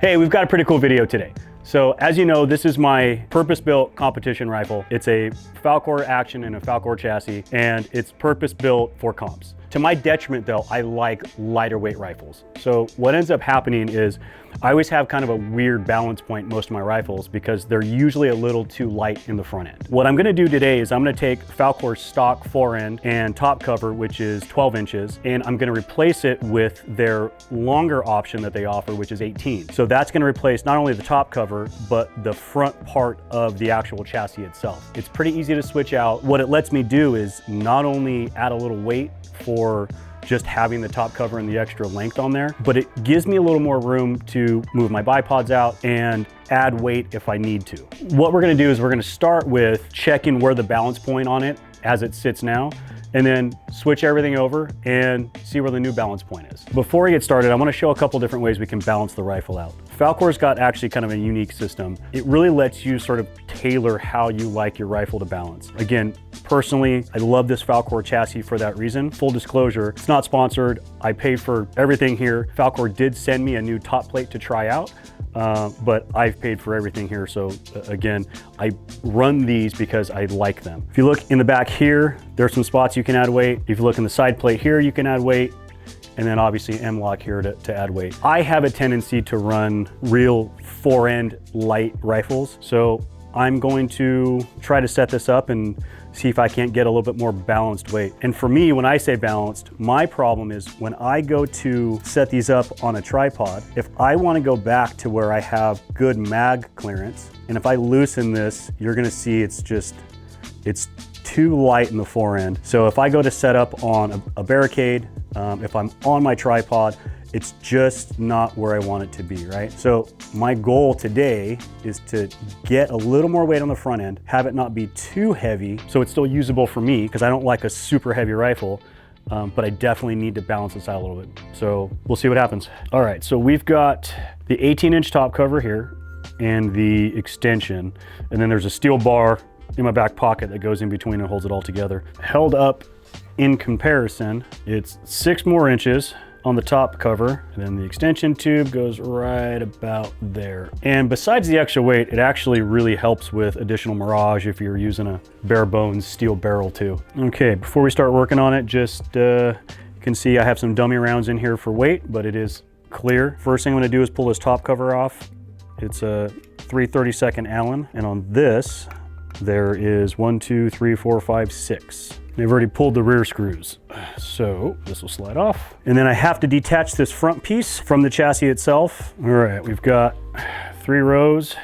Hey, we've got a pretty cool video today. So as you know, this is my purpose-built competition rifle. It's a Falkor action and a Falkor chassis, and it's purpose-built for comps. To my detriment though, I like lighter weight rifles. So what ends up happening is I always have kind of a weird balance point in most of my rifles because they're usually a little too light in the front end. What I'm gonna do today is I'm gonna take Falkor's stock forend and top cover, which is 12 inches, and I'm gonna replace it with their longer option that they offer, which is 18. So that's gonna replace not only the top cover, but the front part of the actual chassis itself. It's pretty easy to switch out. What it lets me do is not only add a little weight for just having the top cover and the extra length on there, but it gives me a little more room to move my bipods out and add weight if I need to. What we're gonna do is we're gonna start with checking where the balance point on it as it sits now, and then switch everything over and see where the new balance point is. Before we get started, I wanna show a couple different ways we can balance the rifle out. Falkor's got actually kind of a unique system. It really lets you sort of tailor how you like your rifle to balance. Again, personally, I love this Falkor chassis for that reason. Full disclosure, it's not sponsored. I paid for everything here. Falkor did send me a new top plate to try out, but I've paid for everything here. So again, I run these because I like them. If you look in the back here, there's some spots you can add weight. If you look in the side plate here, you can add weight. And then obviously M-lock here to add weight. I have a tendency to run real forend light rifles. So I'm going to try to set this up and see if I can't get a little bit more balanced weight. And for me, when I say balanced, my problem is when I go to set these up on a tripod, if I want to go back to where I have good mag clearance, and if I loosen this, you're gonna see it's too light in the forend. So if I go to set up on a barricade, if I'm on my tripod, it's just not where I want it to be, right? So my goal today is to get a little more weight on the front end, have it not be too heavy, so it's still usable for me, because I don't like a super heavy rifle, but I definitely need to balance this out a little bit. So we'll see what happens. All right, so we've got the 18-inch top cover here and the extension, and then there's a steel bar in my back pocket that goes in between and holds it all together. Held up in comparison, it's 6 more inches on the top cover, and then the extension tube goes right about there. And besides the extra weight, it actually really helps with additional mirage if you're using a bare bones steel barrel too. Okay, before we start working on it, just you can see I have some dummy rounds in here for weight, but it is clear. First thing I'm gonna do is pull this top cover off. It's a 3/32 Allen, and on this, there is 1, 2, 3, 4, 5, 6. They've already pulled the rear screws. So this will slide off. And then I have to detach this front piece from the chassis itself. All right, we've got 3 rows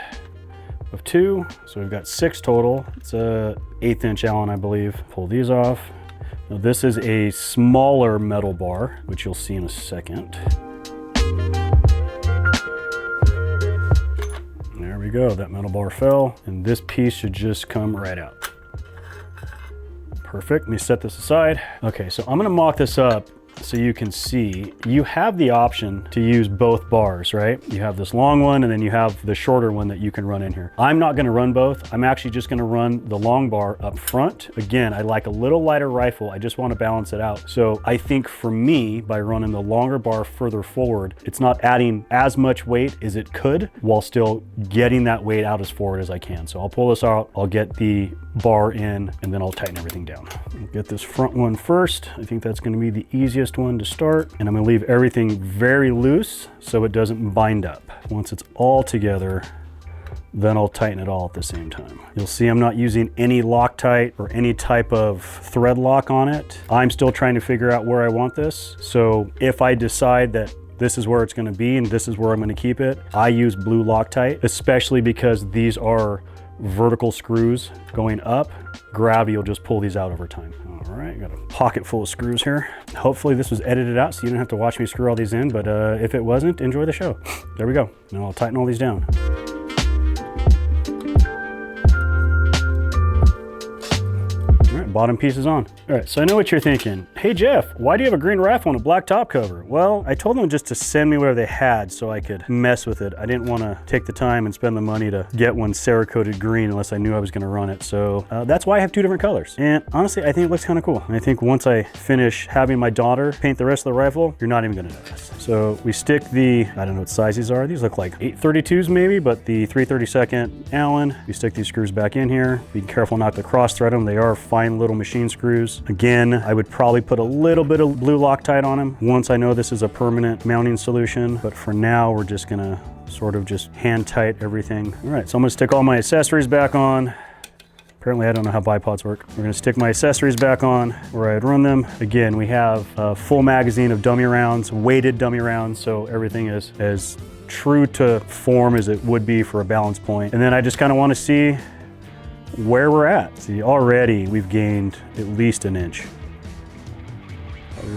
of 2. So we've got 6 total. It's a 1/8 Allen, I believe. Pull these off. Now this is a smaller metal bar, which you'll see in a second. There we go, that metal bar fell, and this piece should just come right out. Perfect, let me set this aside. Okay, so I'm gonna mock this up so you can see. You have the option to use both bars, right? You have this long one, and then you have the shorter one that you can run in here. I'm not gonna run both. I'm actually just gonna run the long bar up front. Again, I like a little lighter rifle. I just wanna balance it out. So I think for me, by running the longer bar further forward, it's not adding as much weight as it could while still getting that weight out as forward as I can. So I'll pull this out, I'll get the bar in, and then I'll tighten everything down. I'll get this front one first. I think that's gonna be the easiest one to start, and I'm gonna leave everything very loose so it doesn't bind up. Once it's all together, then I'll tighten it all at the same time. You'll see I'm not using any Loctite or any type of thread lock on it. I'm still trying to figure out where I want this. So if I decide that this is where it's gonna be and this is where I'm gonna keep it, I use blue Loctite, especially because these are vertical screws going up. Gravity will just pull these out over time. All right, got a pocket full of screws here. Hopefully this was edited out so you don't have to watch me screw all these in, but if it wasn't, enjoy the show. There we go. Now I'll tighten all these down. All right, bottom piece is on. All right, so I know what you're thinking. Hey Jeff, why do you have a green rifle and a black top cover? Well, I told them just to send me whatever they had so I could mess with it. I didn't want to take the time and spend the money to get one Cerakoted green unless I knew I was going to run it. So that's why I have two different colors. And honestly, I think it looks kind of cool. And I think once I finish having my daughter paint the rest of the rifle, you're not even going to notice. So we stick the, I don't know what size these are. These look like 832s maybe, but the 332nd Allen. We stick these screws back in here. Be careful not to cross thread them. They are fine little machine screws. Again, I would probably put a little bit of blue Loctite on them once I know this is a permanent mounting solution. But for now, we're just gonna sort of just hand tight everything. All right, so I'm gonna stick all my accessories back on. Apparently I don't know how bipods work. We're gonna stick my accessories back on where I'd run them. Again, we have a full magazine of dummy rounds, weighted dummy rounds, so everything is as true to form as it would be for a balance point. And then I just kind of want to see where we're at. See, already we've gained at least an inch.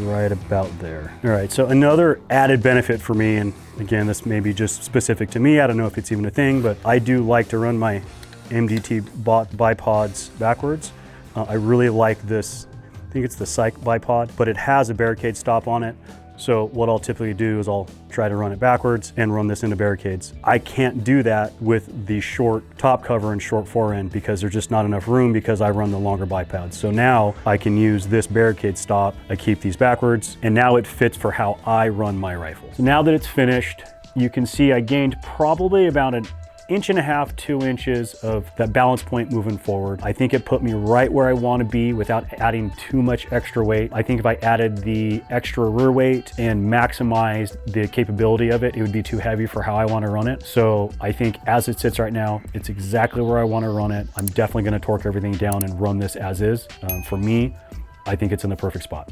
Right about there. All right, so another added benefit for me, and again, this may be just specific to me, I don't know if it's even a thing, but I do like to run my MDT bipods backwards. I really like this, I think it's the Psych bipod, but it has a barricade stop on it. So what I'll typically do is I'll try to run it backwards and run this into barricades. I can't do that with the short top cover and short forend because there's just not enough room because I run the longer bipods. So now I can use this barricade stop. I keep these backwards and now it fits for how I run my rifle. So now that it's finished, you can see I gained probably about an 1.5 to 2 inches of that balance point moving forward. I think it put me right where I want to be without adding too much extra weight. I think if I added the extra rear weight and maximized the capability of it, it would be too heavy for how I want to run it. So I think as it sits right now, it's exactly where I want to run it. I'm definitely going to torque everything down and run this as is. For me, I think it's in the perfect spot.